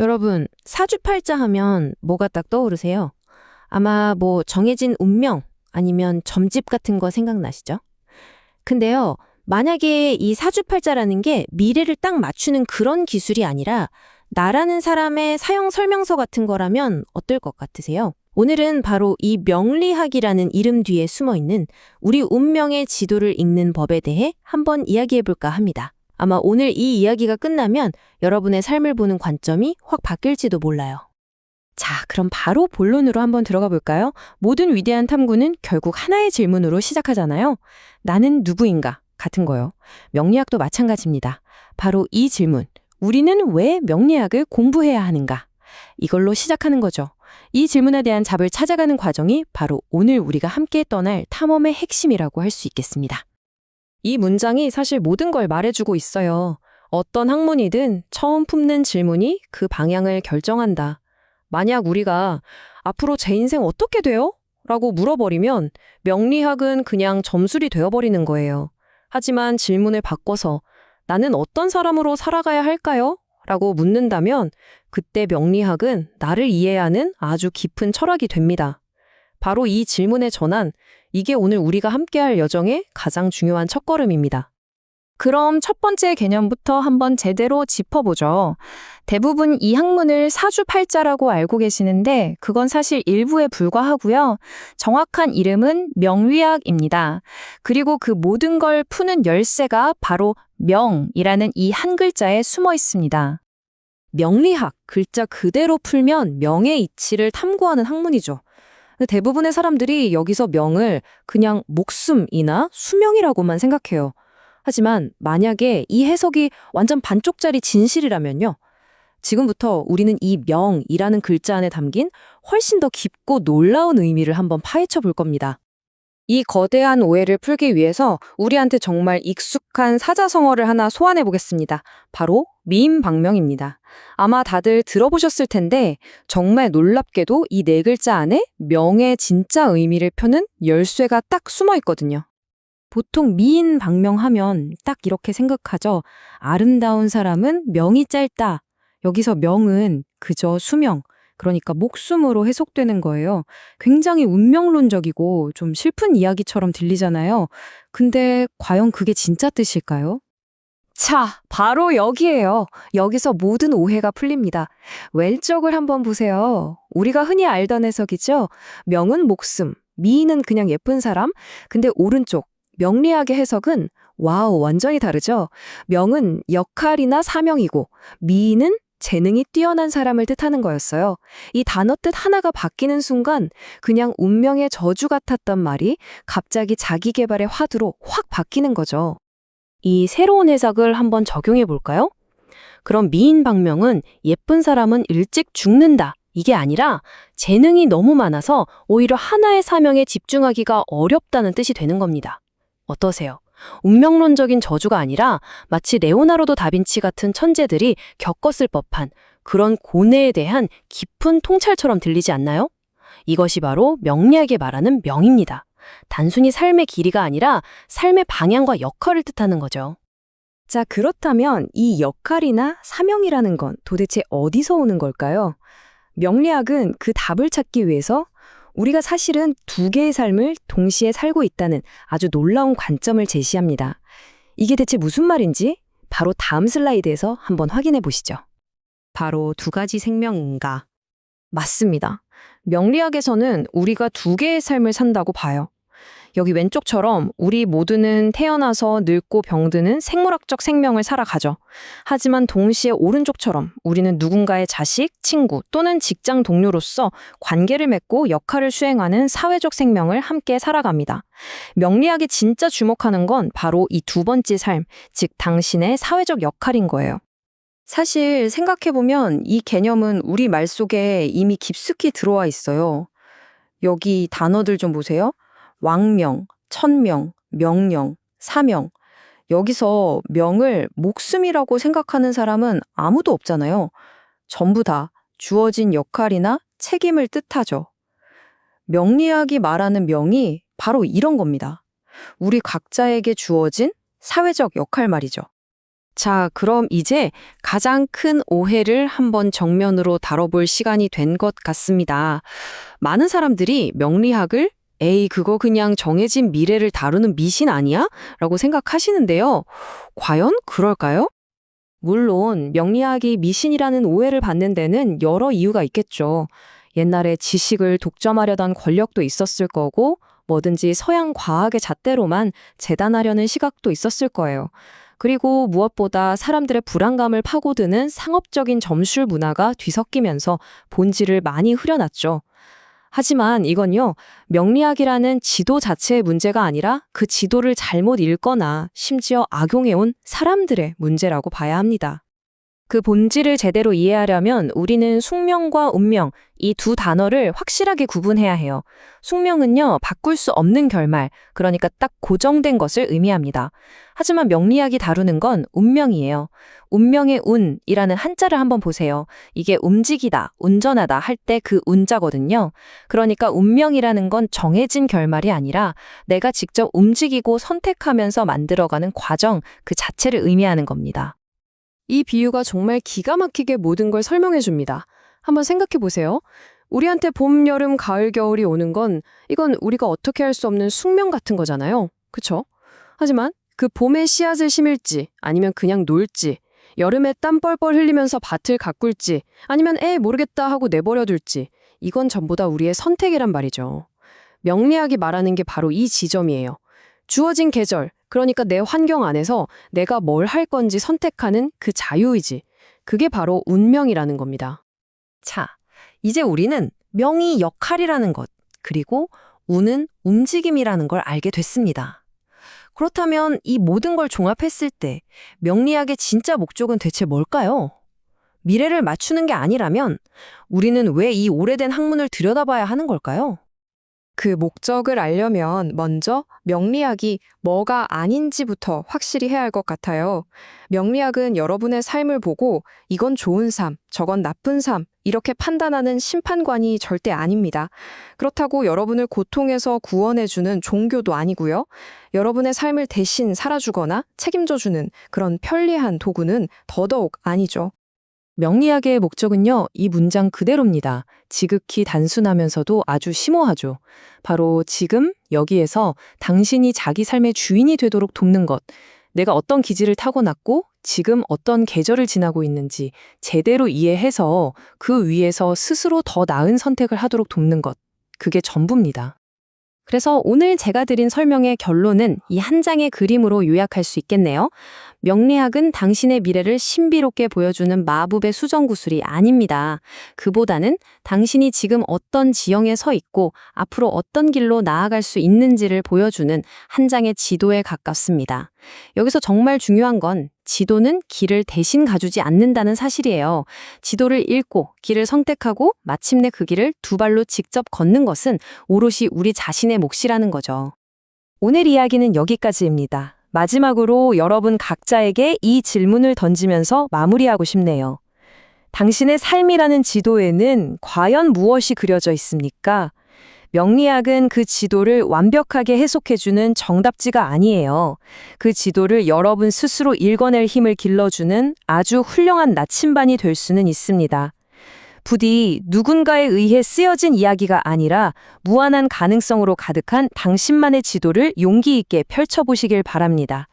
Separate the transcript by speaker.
Speaker 1: 여러분, 사주팔자 하면 뭐가 딱 떠오르세요? 아마 뭐 정해진 운명 아니면 점집 같은 거 생각나시죠? 근데요, 만약에 이 사주팔자라는 게 미래를 딱 맞추는 그런 기술이 아니라 나라는 사람의 사용 설명서 같은 거라면 어떨 것 같으세요? 오늘은 바로 이 명리학이라는 이름 뒤에 숨어 있는 우리 운명의 지도를 읽는 법에 대해 한번 이야기해 볼까 합니다. 아마 오늘 이 이야기가 끝나면 여러분의 삶을 보는 관점이 확 바뀔지도 몰라요. 자, 그럼 바로 본론으로 한번 들어가 볼까요? 모든 위대한 탐구는 결국 하나의 질문으로 시작하잖아요. 나는 누구인가? 같은 거요. 명리학도 마찬가지입니다. 바로 이 질문. 우리는 왜 명리학을 공부해야 하는가? 이걸로 시작하는 거죠. 이 질문에 대한 답을 찾아가는 과정이 바로 오늘 우리가 함께 떠날 탐험의 핵심이라고 할 수 있겠습니다. 이 문장이 사실 모든 걸 말해주고 있어요. 어떤 학문이든 처음 품는 질문이 그 방향을 결정한다. 만약 우리가 앞으로 제 인생 어떻게 돼요? 라고 물어버리면 명리학은 그냥 점술이 되어버리는 거예요. 하지만 질문을 바꿔서 나는 어떤 사람으로 살아가야 할까요? 라고 묻는다면 그때 명리학은 나를 이해하는 아주 깊은 철학이 됩니다. 바로 이 질문의 전환, 이게 오늘 우리가 함께할 여정의 가장 중요한 첫걸음입니다. 그럼 첫 번째 개념부터 한번 제대로 짚어보죠. 대부분 이 학문을 사주팔자라고 알고 계시는데 그건 사실 일부에 불과하고요. 정확한 이름은 명리학입니다. 그리고 그 모든 걸 푸는 열쇠가 바로 명이라는 이 한 글자에 숨어 있습니다. 명리학, 글자 그대로 풀면 명의 이치를 탐구하는 학문이죠. 대부분의 사람들이 여기서 명을 그냥 목숨이나 수명이라고만 생각해요. 하지만 만약에 이 해석이 완전 반쪽짜리 진실이라면요. 지금부터 우리는 이 명이라는 글자 안에 담긴 훨씬 더 깊고 놀라운 의미를 한번 파헤쳐 볼 겁니다. 이 거대한 오해를 풀기 위해서 우리한테 정말 익숙한 사자성어를 하나 소환해 보겠습니다. 바로 미인방명입니다. 아마 다들 들어보셨을 텐데 정말 놀랍게도 이 네 글자 안에 명의 진짜 의미를 펴는 열쇠가 딱 숨어 있거든요. 보통 미인방명하면 딱 이렇게 생각하죠. 아름다운 사람은 명이 짧다. 여기서 명은 그저 수명, 그러니까 목숨으로 해석되는 거예요. 굉장히 운명론적이고 좀 슬픈 이야기처럼 들리잖아요. 근데 과연 그게 진짜 뜻일까요? 자, 바로 여기에요. 여기서 모든 오해가 풀립니다. 왼쪽을 한번 보세요. 우리가 흔히 알던 해석이죠. 명은 목숨, 미인은 그냥 예쁜 사람. 근데 오른쪽, 명리학의 해석은 와우, 완전히 다르죠. 명은 역할이나 사명이고 미인은 재능이 뛰어난 사람을 뜻하는 거였어요. 이 단어 뜻 하나가 바뀌는 순간 그냥 운명의 저주 같았던 말이 갑자기 자기 개발의 화두로 확 바뀌는 거죠. 이 새로운 해석을 한번 적용해 볼까요? 그럼 미인방명은 예쁜 사람은 일찍 죽는다. 이게 아니라 재능이 너무 많아서 오히려 하나의 사명에 집중하기가 어렵다는 뜻이 되는 겁니다. 어떠세요? 운명론적인 저주가 아니라 마치 레오나르도 다빈치 같은 천재들이 겪었을 법한 그런 고뇌에 대한 깊은 통찰처럼 들리지 않나요? 이것이 바로 명리학에 말하는 명입니다. 단순히 삶의 길이가 아니라 삶의 방향과 역할을 뜻하는 거죠. 자, 그렇다면 이 역할이나 사명이라는 건 도대체 어디서 오는 걸까요? 명리학은 그 답을 찾기 위해서 우리가 사실은 두 개의 삶을 동시에 살고 있다는 아주 놀라운 관점을 제시합니다. 이게 대체 무슨 말인지 바로 다음 슬라이드에서 한번 확인해 보시죠. 바로 두 가지 생명인가? 맞습니다. 명리학에서는 우리가 두 개의 삶을 산다고 봐요. 여기 왼쪽처럼 우리 모두는 태어나서 늙고 병드는 생물학적 생명을 살아가죠. 하지만 동시에 오른쪽처럼 우리는 누군가의 자식, 친구 또는 직장 동료로서 관계를 맺고 역할을 수행하는 사회적 생명을 함께 살아갑니다. 명리학이 진짜 주목하는 건 바로 이 두 번째 삶, 즉 당신의 사회적 역할인 거예요. 사실 생각해보면 이 개념은 우리 말 속에 이미 깊숙이 들어와 있어요. 여기 단어들 좀 보세요. 왕명, 천명, 명령, 사명. 여기서 명을 목숨이라고 생각하는 사람은 아무도 없잖아요. 전부 다 주어진 역할이나 책임을 뜻하죠. 명리학이 말하는 명이 바로 이런 겁니다. 우리 각자에게 주어진 사회적 역할 말이죠. 자, 그럼 이제 가장 큰 오해를 한번 정면으로 다뤄볼 시간이 된 것 같습니다. 많은 사람들이 명리학을 에이, 그거 그냥 정해진 미래를 다루는 미신 아니야? 라고 생각하시는데요. 과연 그럴까요? 물론 명리학이 미신이라는 오해를 받는 데는 여러 이유가 있겠죠. 옛날에 지식을 독점하려던 권력도 있었을 거고 뭐든지 서양 과학의 잣대로만 재단하려는 시각도 있었을 거예요. 그리고 무엇보다 사람들의 불안감을 파고드는 상업적인 점술 문화가 뒤섞이면서 본질을 많이 흐려놨죠. 하지만 이건요, 명리학이라는 지도 자체의 문제가 아니라 그 지도를 잘못 읽거나 심지어 악용해온 사람들의 문제라고 봐야 합니다. 그 본질을 제대로 이해하려면 우리는 숙명과 운명, 이 두 단어를 확실하게 구분해야 해요. 숙명은요, 바꿀 수 없는 결말, 그러니까 딱 고정된 것을 의미합니다. 하지만 명리학이 다루는 건 운명이에요. 운명의 운이라는 한자를 한번 보세요. 이게 움직이다, 운전하다 할 때 그 운자거든요. 그러니까 운명이라는 건 정해진 결말이 아니라 내가 직접 움직이고 선택하면서 만들어가는 과정, 그 자체를 의미하는 겁니다. 이 비유가 정말 기가 막히게 모든 걸 설명해 줍니다. 한번 생각해 보세요. 우리한테 봄, 여름, 가을, 겨울이 오는 건 이건 우리가 어떻게 할 수 없는 숙명 같은 거잖아요. 그쵸? 하지만 그 봄에 씨앗을 심을지 아니면 그냥 놀지, 여름에 땀 뻘뻘 흘리면서 밭을 가꿀지 아니면 모르겠다 하고 내버려 둘지, 이건 전부 다 우리의 선택이란 말이죠. 명리학이 말하는 게 바로 이 지점이에요. 주어진 계절, 그러니까 내 환경 안에서 내가 뭘 할 건지 선택하는 그 자유의지. 그게 바로 운명이라는 겁니다. 자, 이제 우리는 명이 역할이라는 것, 그리고 운은 움직임이라는 걸 알게 됐습니다. 그렇다면 이 모든 걸 종합했을 때 명리학의 진짜 목적은 대체 뭘까요? 미래를 맞추는 게 아니라면 우리는 왜 이 오래된 학문을 들여다봐야 하는 걸까요?
Speaker 2: 그 목적을 알려면 먼저 명리학이 뭐가 아닌지부터 확실히 해야 할 것 같아요. 명리학은 여러분의 삶을 보고 이건 좋은 삶, 저건 나쁜 삶, 이렇게 판단하는 심판관이 절대 아닙니다. 그렇다고 여러분을 고통에서 구원해주는 종교도 아니고요. 여러분의 삶을 대신 살아주거나 책임져주는 그런 편리한 도구는 더더욱 아니죠.
Speaker 1: 명리학의 목적은요, 이 문장 그대로입니다. 지극히 단순하면서도 아주 심오하죠. 바로 지금 여기에서 당신이 자기 삶의 주인이 되도록 돕는 것, 내가 어떤 기질을 타고났고 지금 어떤 계절을 지나고 있는지 제대로 이해해서 그 위에서 스스로 더 나은 선택을 하도록 돕는 것, 그게 전부입니다. 그래서 오늘 제가 드린 설명의 결론은 이 한 장의 그림으로 요약할 수 있겠네요. 명리학은 당신의 미래를 신비롭게 보여주는 마법의 수정구슬이 아닙니다. 그보다는 당신이 지금 어떤 지형에 서 있고 앞으로 어떤 길로 나아갈 수 있는지를 보여주는 한 장의 지도에 가깝습니다. 여기서 정말 중요한 건 지도는 길을 대신 가주지 않는다는 사실이에요. 지도를 읽고 길을 선택하고 마침내 그 길을 두 발로 직접 걷는 것은 오롯이 우리 자신의 몫이라는 거죠. 오늘 이야기는 여기까지입니다. 마지막으로 여러분 각자에게 이 질문을 던지면서 마무리하고 싶네요. 당신의 삶이라는 지도에는 과연 무엇이 그려져 있습니까? 명리학은 그 지도를 완벽하게 해석해주는 정답지가 아니에요. 그 지도를 여러분 스스로 읽어낼 힘을 길러주는 아주 훌륭한 나침반이 될 수는 있습니다. 부디 누군가에 의해 쓰여진 이야기가 아니라 무한한 가능성으로 가득한 당신만의 지도를 용기 있게 펼쳐보시길 바랍니다.